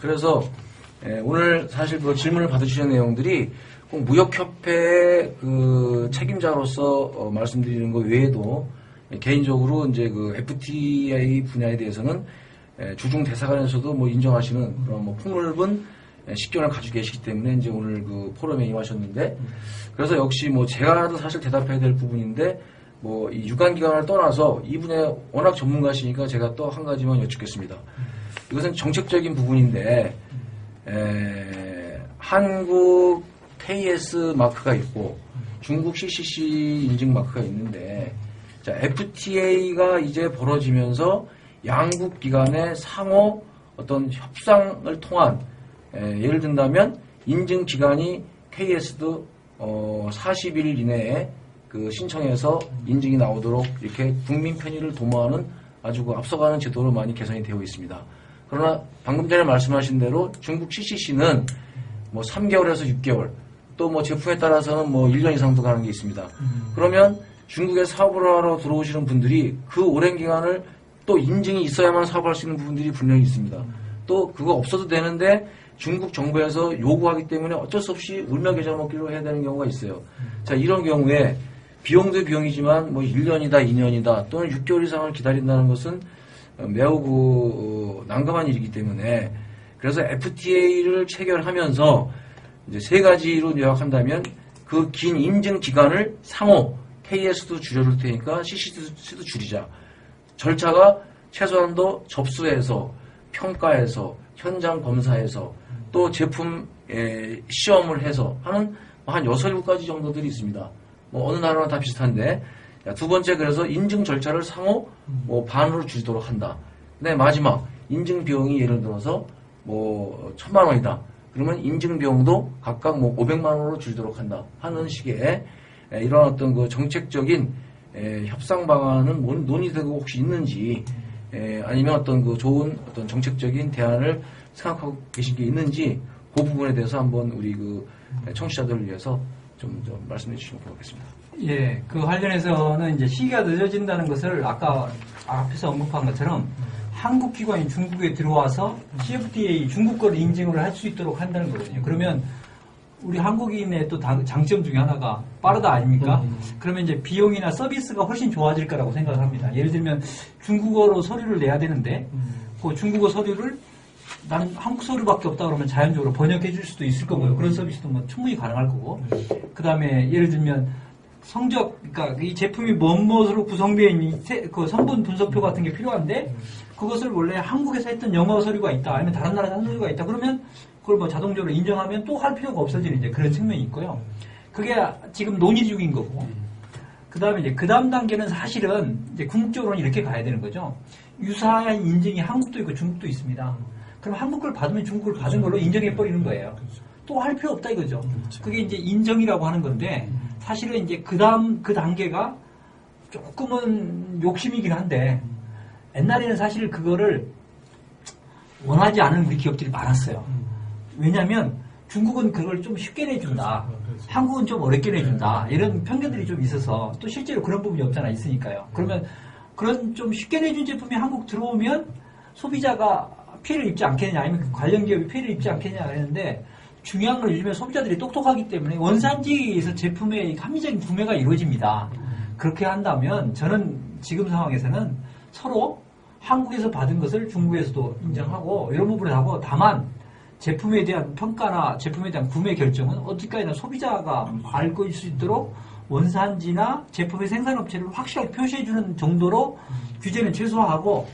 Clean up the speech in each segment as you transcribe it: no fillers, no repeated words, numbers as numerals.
그래서 오늘 사실 그 질문을 받으시는 내용들이 꼭 무역협회 그 책임자로서 말씀드리는 것 외에도 개인적으로 이제 그 FTA 분야에 대해서는 주중 대사관에서도 뭐 인정하시는 그런 뭐 폭넓은 식견을 가지고 계시기 때문에 이제 오늘 그 포럼에 임하셨는데, 그래서 역시 뭐 제가 사실 대답해야 될 부분인데 뭐 이 유관기관을 떠나서 이분의 워낙 전문가시니까 제가 또 한 가지만 여쭙겠습니다. 이것은 정책적인 부분인데 한국 KS 마크가 있고 중국 CCC 인증 마크가 있는데, 자, FTA가 이제 벌어지면서 양국 기간의 상호 어떤 협상을 통한 예를 든다면 인증 기간이 KS도 40일 이내에 그 신청해서 인증이 나오도록 이렇게 국민 편의를 도모하는 아주 그 앞서가는 제도로 많이 개선이 되어 있습니다. 그러나 방금 전에 말씀하신 대로 중국 CCC는 뭐 3개월에서 6개월, 또 뭐 제품에 따라서는 뭐 1년 이상도 가는 게 있습니다. 그러면 중국에 사업을 하러 들어오시는 분들이 그 오랜 기간을 또 인증이 있어야만 사업할 수 있는 부분들이 분명히 있습니다. 또 그거 없어도 되는데 중국 정부에서 요구하기 때문에 어쩔 수 없이 울며 겨자 먹기로 해야 되는 경우가 있어요. 자, 이런 경우에 비용도 비용이지만 뭐 1년이다, 2년이다, 또는 6개월 이상을 기다린다는 것은 매우 그 난감한 일이기 때문에, 그래서 FTA를 체결하면서 이제 세 가지로 요약한다면 그 긴 인증 기간을 상호 KS도 줄여줄 테니까 CC도 줄이자. 절차가 최소한도 접수해서 평가해서 현장 검사해서 또 제품 시험을 해서 하는 한 6, 7가지 정도들이 있습니다. 뭐 어느 나라나 다 비슷한데, 두 번째, 그래서 인증 절차를 상호 뭐 반으로 줄이도록 한다. 근데 마지막 인증 비용이 예를 들어서 뭐 1,000만 원이다. 그러면 인증 비용도 각각 뭐 500만 원으로 줄이도록 한다 하는 식의 이런 어떤 그 정책적인 협상 방안은 논의되고 혹시 있는지, 아니면 어떤 그 좋은 어떤 정책적인 대안을 생각하고 계신 게 있는지, 그 부분에 대해서 한번 우리 그 청취자들을 위해서 좀 말씀해 주시면 고맙겠습니다. 예, 그 관련해서는 이제 시기가 늦어진다는 것을 아까 앞에서 언급한 것처럼 한국 기관이 중국에 들어와서 CFTA 중국 거를 인증을 할 수 있도록 한다는 거거든요. 그러면 우리 한국인의 또 장점 중에 하나가 빠르다 아닙니까? 그러면 이제 비용이나 서비스가 훨씬 좋아질 거라고 생각을 합니다. 예를 들면 중국어로 서류를 내야 되는데 그 중국어 서류를 난 한국 서류밖에 없다 그러면 자연적으로 번역해 줄 수도 있을 거고요. 그런 서비스도 뭐 충분히 가능할 거고. 그 다음에 예를 들면 성적, 그러니까 이 제품이 무엇으로 구성되어 있는 그 성분 분석표 같은 게 필요한데 그것을 원래 한국에서 했던 영어 서류가 있다, 아니면 다른 나라에서 한 서류가 있다 그러면 그걸 뭐 자동적으로 인정하면 또 할 필요가 없어지는 이제 그런 측면이 있고요. 그게 지금 논의 중인 거고. 그 다음에 이제 그 다음 단계는 사실은 이제 궁극적으로는 이렇게 가야 되는 거죠. 유사한 인증이 한국도 있고 중국도 있습니다. 그럼 한국 걸 받으면 중국 걸 받은 걸로 인정해버리는 거예요. 또 할 필요 없다 이거죠. 그게 이제 인정이라고 하는 건데, 사실은 이제 그 다음, 그 단계가 조금은 욕심이긴 한데, 옛날에는 사실 그거를 원하지 않은 우리 기업들이 많았어요. 왜냐면 중국은 그걸 좀 쉽게 내준다. 한국은 좀 어렵게 내준다. 이런 편견들이 좀 있어서, 또 실제로 그런 부분이 없잖아, 있으니까요. 그러면 그런 좀 쉽게 내준 제품이 한국 들어오면 소비자가 피해를 입지 않겠냐, 아니면 관련 기업이 피해를 입지 않겠냐 했는데, 중요한 건 요즘에 소비자들이 똑똑하기 때문에 원산지에서 제품의 합리적인 구매가 이루어집니다. 그렇게 한다면 저는 지금 상황에서는 서로 한국에서 받은 것을 중국에서도 인정하고 이런 부분을 하고, 다만 제품에 대한 평가나 제품에 대한 구매 결정은 어디까지나 소비자가 알고 수 있도록 원산지나 제품의 생산업체를 확실하게 표시해주는 정도로 규제는 최소화하고,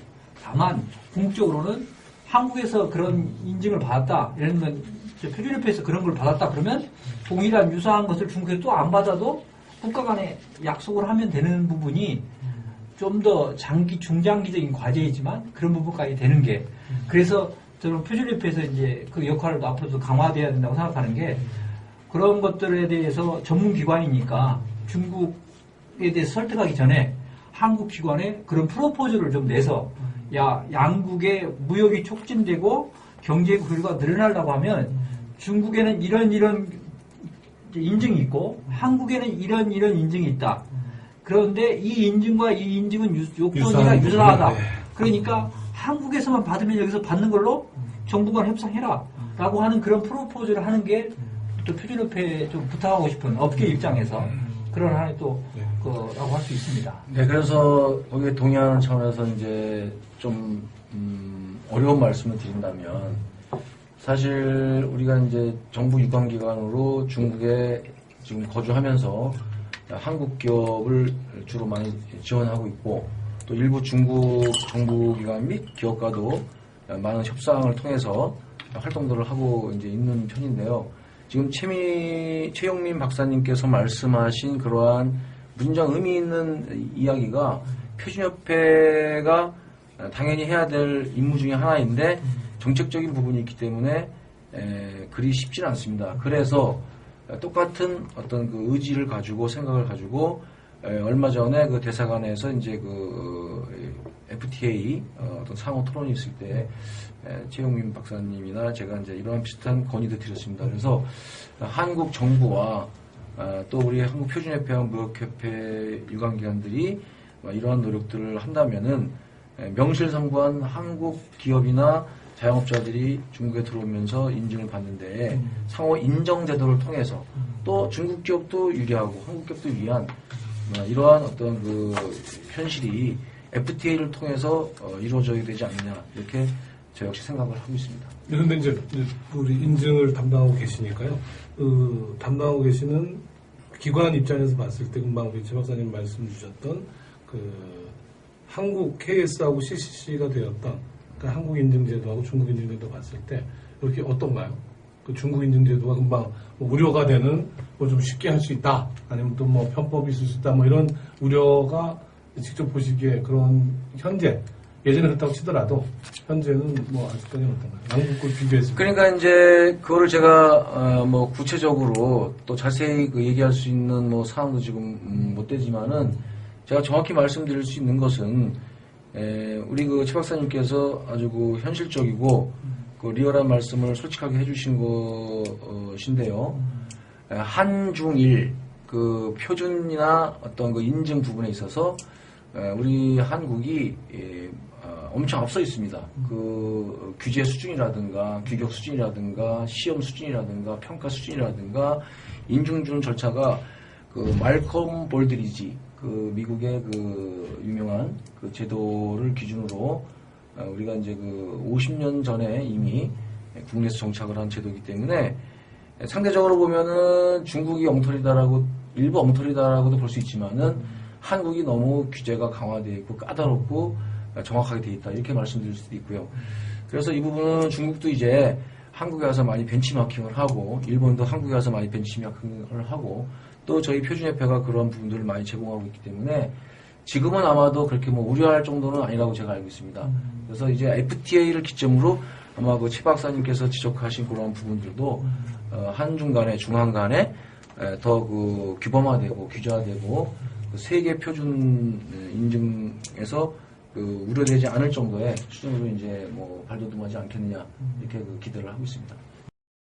다만 궁극적으로는 한국에서 그런 인증을 받았다, 예를 들면 표준협회에서 그런 걸 받았다 그러면 동일한 유사한 것을 중국에서 또 안 받아도 국가 간에 약속을 하면 되는 부분이 좀 더 중장기적인 과제이지만 그런 부분까지 되는 게, 그래서 저는 표준협회에서 이제 그 역할을 앞으로도 강화돼야 된다고 생각하는 게, 그런 것들에 대해서 전문기관이니까 중국에 대해서 설득하기 전에 한국 기관에 그런 프로포즈를 좀 내서, 양국의 무역이 촉진되고 경제 교류가 늘어나려고 하면 중국에는 이런 인증이 있고 한국에는 이런 인증이 있다. 그런데 이 인증과 이 인증은 요건이나 유사하다. 그러니까 한국에서만 받으면 여기서 받는 걸로 정부가 협상해라 라고 하는 그런 프로포즈를 하는 게 또 표준협회에 좀 부탁하고 싶은 업계 입장에서 그런 하나의 또 거라고 할 수 있습니다. 네, 그래서 거기에 동의하는 차원에서 이제 좀 어려운 말씀을 드린다면 사실 우리가 이제 정부 유관기관으로 중국에 지금 거주하면서 한국 기업을 주로 많이 지원하고 있고 또 일부 중국 정부기관 및 기업과도 많은 협상을 통해서 활동들을 하고 이제 있는 편인데요. 지금 최용민 박사님께서 말씀하신 그러한 무진장 의미 있는 이야기가 표준협회가 당연히 해야 될 임무 중에 하나인데 정책적인 부분이 있기 때문에 그리 쉽지는 않습니다. 그래서 똑같은 어떤 그 의지를 가지고 생각을 가지고 얼마 전에 그 대사관에서 이제 그 FTA 어떤 상호 토론이 있을 때 최용민 박사님이나 제가 이제 이러한 비슷한 건의도 드렸습니다. 그래서 한국 정부와 또 우리 한국 표준협회와 무역협회 유관기관들이 이러한 노력들을 한다면은 명실상부한 한국 기업이나 자영업자들이 중국에 들어오면서 인증을 받는데 상호 인정 제도를 통해서 또 중국 기업도 유리하고 한국 기업도 유리한 이러한 어떤 그 현실이 FTA를 통해서 이루어져야 되지 않느냐 이렇게 저 역시 생각을 하고 있습니다. 그런데 이제 우리 인증을 담당하고 계시니까요. 담당하고 계시는 기관 입장에서 봤을 때 금방 우리 최 박사님 말씀 주셨던 그 한국 KS하고 CCC가 되었던 그러니까 한국 인증제도하고 중국 인증제도 봤을 때 이렇게 어떤가요? 그 중국 인증제도가 금방 뭐 우려가 되는 뭐 좀 쉽게 할 수 있다 아니면 또 뭐 편법이 있을 수 있다 뭐 이런 우려가 직접 보시기에 그런 현재 예전에 그렇다고 치더라도 현재는 뭐 아직까지는 어떤가요? 양국을 비교했을 때. 그러니까 이제 그거를 제가 뭐 구체적으로 또 자세히 그 얘기할 수 있는 뭐 사항도 지금 못 되지만은 제가 정확히 말씀드릴 수 있는 것은 우리 그 최 박사님께서 아주 그 현실적이고 그 리얼한 말씀을 솔직하게 해주신 것인데요. 한중일 그 표준이나 어떤 그 인증 부분에 있어서 우리 한국이 엄청 앞서 있습니다. 그 규제 수준이라든가 규격 수준이라든가 시험 수준이라든가 평가 수준이라든가 인증 절차가 그 말콤 볼드리지 그 미국의 그 유명한 그 제도를 기준으로 우리가 이제 그 50년 전에 이미 국내에서 정착을 한 제도이기 때문에 상대적으로 보면은 중국이 엉터리다라고 일부 엉터리다라고도 볼 수 있지만은 한국이 너무 규제가 강화되어 있고 까다롭고 정확하게 되어 있다 이렇게 말씀드릴 수도 있고요. 그래서 이 부분은 중국도 이제 한국에 와서 많이 벤치마킹을 하고 일본도 한국에 와서 많이 벤치마킹을 하고 또 저희 표준협회가 그런 부분들을 많이 제공하고 있기 때문에 지금은 아마도 그렇게 뭐 우려할 정도는 아니라고 제가 알고 있습니다. 그래서 이제 FTA를 기점으로 아마 그 최 박사님께서 지적하신 그런 부분들도 한중 간에 중한 간에 더 그 규범화되고 규제화되고 그 세계 표준 인증에서 그 우려되지 않을 정도의 수준으로 이제 뭐 발돋움하지 않겠느냐 이렇게 그 기대를 하고 있습니다.